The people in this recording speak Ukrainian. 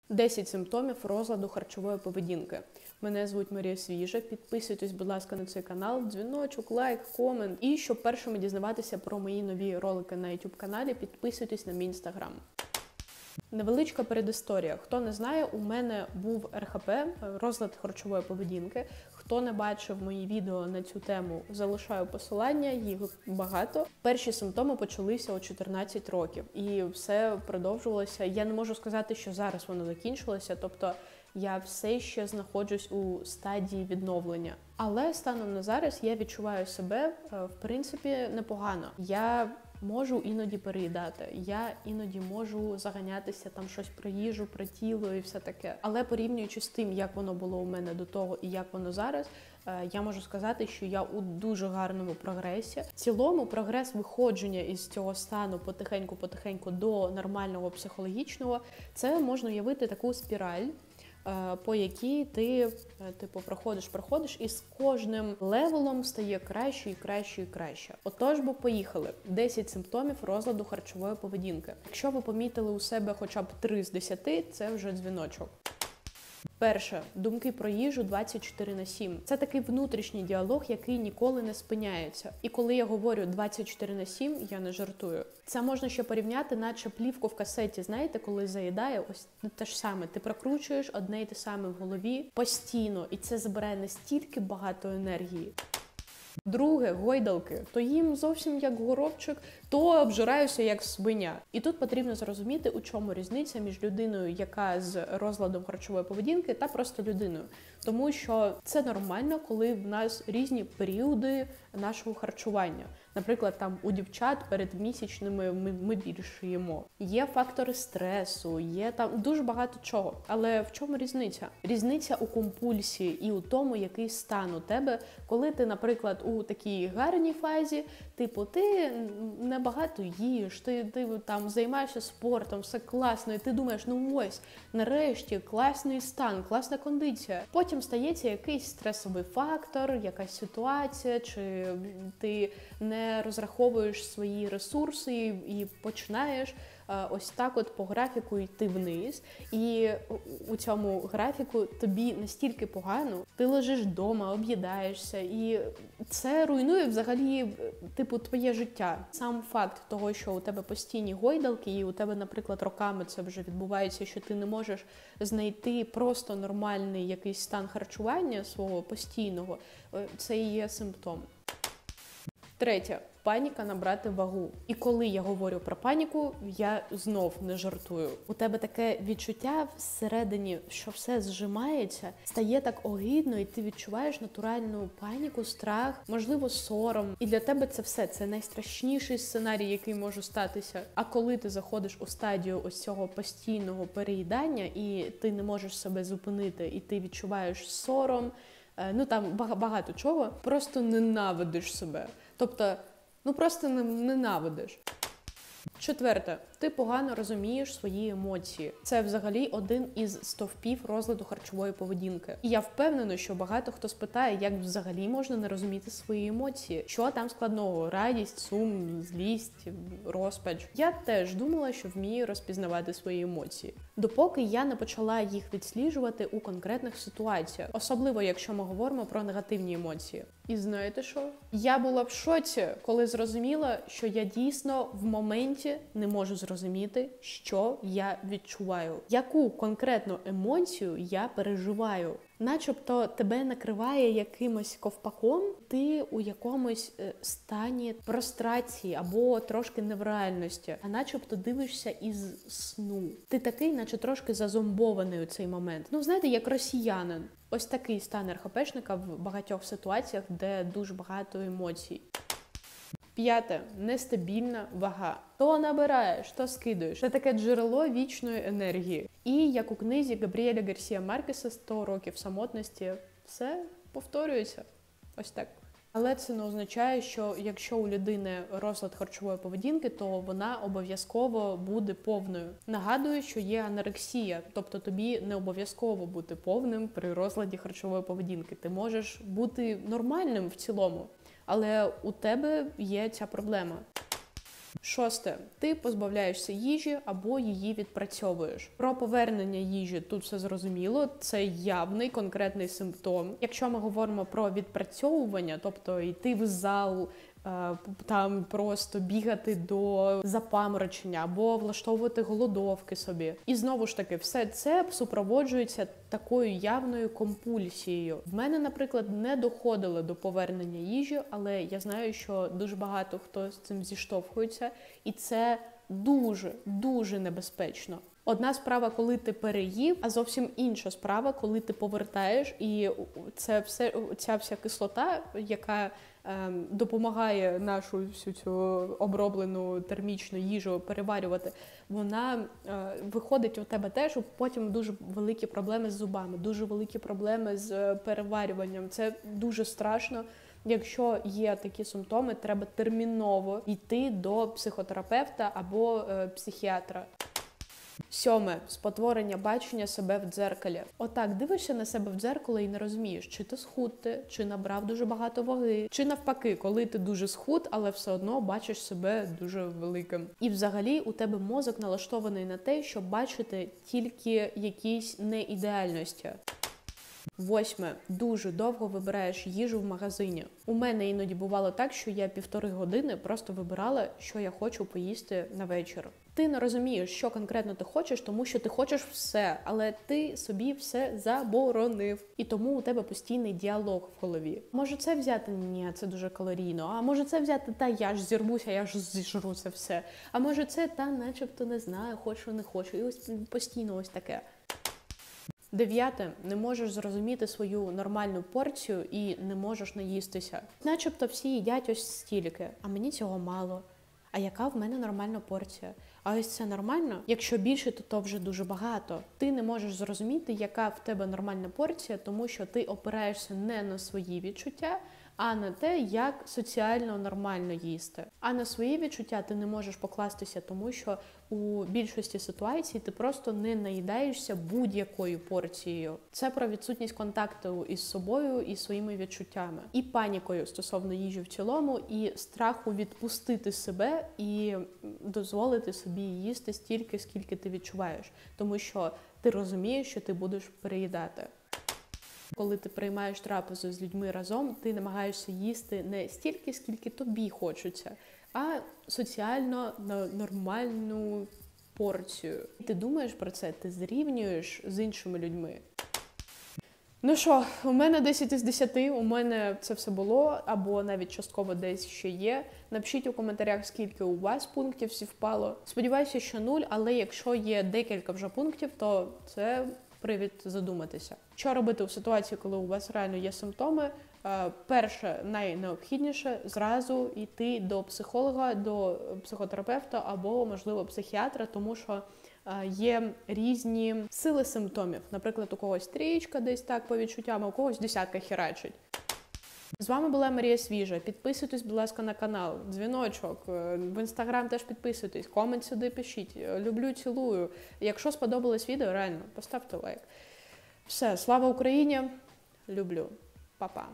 10 симптомів розладу харчової поведінки. Мене звуть Марія Свіжа. Підписуйтесь, будь ласка, на цей канал, дзвіночок, лайк, комент. І щоб першими дізнаватися про мої нові ролики на YouTube-каналі, підписуйтесь на мій Instagram. Невеличка передісторія. Хто не знає, у мене був РХП, розлад харчової поведінки. Хто не бачив мої відео на цю тему, залишаю посилання, їх багато. Перші симптоми почалися у 14 років. І все продовжувалося. Я не можу сказати, що зараз воно закінчилося, тобто я все ще знаходжусь у стадії відновлення. Але станом на зараз я відчуваю себе, в принципі, непогано. Я можу іноді переїдати, я іноді можу заганятися там щось про їжу, про тіло і все таке. Але порівнюючи з тим, як воно було у мене до того і як воно зараз, я можу сказати, що я у дуже гарному прогресі. В цілому прогрес виходження із цього стану потихеньку до нормального психологічного, це можна уявити таку спіраль, по якій ти, проходиш, і з кожним левелом стає краще і краще і краще. Отож, поїхали. 10 симптомів розладу харчової поведінки. Якщо ви помітили у себе хоча б 3 з 10, це вже дзвіночок. Перше. Думки про їжу 24/7. Це такий внутрішній діалог, який ніколи не спиняється. І коли я говорю 24/7, я не жартую. Це можна ще порівняти, наче плівку в касеті. Знаєте, коли заїдає, ось те ж саме. Ти прокручуєш одне й те саме в голові постійно. І це забирає настільки багато енергії. Друге, гойдалки. То їм зовсім як горобчик, то обжираюся як свиня. І тут потрібно зрозуміти, у чому різниця між людиною, яка з розладом харчової поведінки, та просто людиною. Тому що це нормально, коли в нас різні періоди нашого харчування. Наприклад, там у дівчат перед місячними ми більше їмо. Є фактори стресу, є там дуже багато чого. Але в чому різниця? Різниця у компульсії і у тому, який стан у тебе, коли ти, наприклад, у такій гарній фазі, ти небагато їш, ти там займаєшся спортом, все класно, і ти думаєш, ну ось, нарешті, класний стан, класна кондиція. Потім стається якийсь стресовий фактор, якась ситуація, чи ти не розраховуєш свої ресурси і починаєш ось так от по графіку йти вниз. І у цьому графіку тобі настільки погано, ти лежиш вдома, об'їдаєшся, і це руйнує взагалі твоє життя. Сам факт того, що у тебе постійні гойдалки, і у тебе, наприклад, роками це вже відбувається, що ти не можеш знайти просто нормальний якийсь стан харчування свого постійного, це і є симптом. Третє. Паніка набрати вагу. І коли я говорю про паніку, я знов не жартую. У тебе таке відчуття всередині, що все зжимається, стає так огидно, і ти відчуваєш натуральну паніку, страх, можливо, сором. І для тебе це все, це найстрашніший сценарій, який може статися. А коли ти заходиш у стадію ось цього постійного переїдання, і ти не можеш себе зупинити, і ти відчуваєш сором, там багато чого, просто ненавидиш себе. Тобто, просто ненавидиш. Четверте. Ти погано розумієш свої емоції. Це взагалі один із стовпів розладу харчової поведінки. І я впевнена, що багато хто спитає, як взагалі можна не розуміти свої емоції. Що там складного? Радість, сум, злість, розпач. Я теж думала, що вмію розпізнавати свої емоції. Допоки я не почала їх відсліджувати у конкретних ситуаціях. Особливо, якщо ми говоримо про негативні емоції. І знаєте що? Я була в шоці, коли зрозуміла, що я дійсно в моменті не можу зрозуміти, що я відчуваю. Яку конкретну емоцію я переживаю. Начебто тебе накриває якимось ковпаком, ти у якомусь стані прострації або трошки невреальності, а начебто дивишся із сну. Ти такий, наче трошки зазомбований у цей момент. Знаєте, як росіянин. Ось такий стан РХПшника в багатьох ситуаціях, де дуже багато емоцій. П'яте. Нестабільна вага. То набираєш, то скидаєш. Це таке джерело вічної енергії. І як у книзі Габріеля Гарсія Маркеса «100 років самотності», все повторюється. Ось так. Але це не означає, що якщо у людини розлад харчової поведінки, то вона обов'язково буде повною. Нагадую, що є анорексія, тобто тобі не обов'язково бути повним при розладі харчової поведінки. Ти можеш бути нормальним в цілому, але у тебе є ця проблема. Шосте. Ти позбавляєшся їжі або її відпрацьовуєш. Про повернення їжі тут все зрозуміло, це явний конкретний симптом. Якщо ми говоримо про відпрацьовування, тобто йти в зал, там просто бігати до запаморочення або влаштовувати голодовки собі. І знову ж таки, все це супроводжується такою явною компульсією. В мене, наприклад, не доходило до повернення їжі, але я знаю, що дуже багато хто з цим зіштовхується, і це дуже небезпечно. Одна справа, коли ти переїв, а зовсім інша справа, коли ти повертаєш, і ця вся кислота, яка допомагає нашу всю цю оброблену термічну їжу переварювати, вона виходить у тебе теж, потім дуже великі проблеми з зубами, дуже великі проблеми з переварюванням. Це дуже страшно. Якщо є такі симптоми, треба терміново йти до психотерапевта або психіатра. Сьоме. Спотворення бачення себе в дзеркалі. Отак, дивишся на себе в дзеркало і не розумієш, чи ти схуд ти, чи набрав дуже багато ваги, чи навпаки, коли ти дуже схуд, але все одно бачиш себе дуже великим. І взагалі у тебе мозок налаштований на те, щоб бачити тільки якісь неідеальності. Восьме. Дуже довго вибираєш їжу в магазині. У мене іноді бувало так, що я 1,5 години просто вибирала, що я хочу поїсти на вечір. Ти не розумієш, що конкретно ти хочеш, тому що ти хочеш все, але ти собі все заборонив. І тому у тебе постійний діалог в голові. Може це взяти? Ні, це дуже калорійно. А може це взяти? Та я ж зірвуся, я ж зіжру це все. А може це? Та начебто не знаю, хочу, не хочу. І ось постійно ось таке. 9. Не можеш зрозуміти свою нормальну порцію і не можеш наїстися. Начебто всі їдять ось стільки, а мені цього мало. А яка в мене нормальна порція? А ось це нормально? Якщо більше, то вже дуже багато. Ти не можеш зрозуміти, яка в тебе нормальна порція, тому що ти опираєшся не на свої відчуття, а на те, як соціально нормально їсти. А на свої відчуття ти не можеш покластися, тому що у більшості ситуацій ти просто не наїдаєшся будь-якою порцією. Це про відсутність контакту із собою і своїми відчуттями. І панікою стосовно їжі в цілому, і страху відпустити себе і дозволити собі їсти стільки, скільки ти відчуваєш. Тому що ти розумієш, що ти будеш переїдати. Коли ти приймаєш трапезу з людьми разом, ти намагаєшся їсти не стільки, скільки тобі хочеться, а соціально нормальну порцію. Ти думаєш про це, ти зрівнюєш з іншими людьми. Ну що, у мене 10 із 10, у мене це все було, або навіть частково десь ще є. Напишіть у коментарях, скільки у вас пунктів співпало. Сподіваюся, що 0, але якщо є декілька вже пунктів, то це привід задуматися. Що робити у ситуації, коли у вас реально є симптоми? Перше, найнеобхідніше, зразу йти до психолога, до психотерапевта або, можливо, психіатра, тому що є різні сили симптомів. Наприклад, у когось трієчка десь так по відчуттям, а у когось десятка херачить. З вами була Марія Свіжа. Підписуйтесь, будь ласка, на канал, дзвіночок, в інстаграм теж підписуйтесь, комент сюди пишіть. Люблю, цілую. Якщо сподобалось відео, реально, поставте лайк. Все, слава Україні, люблю. Па-па.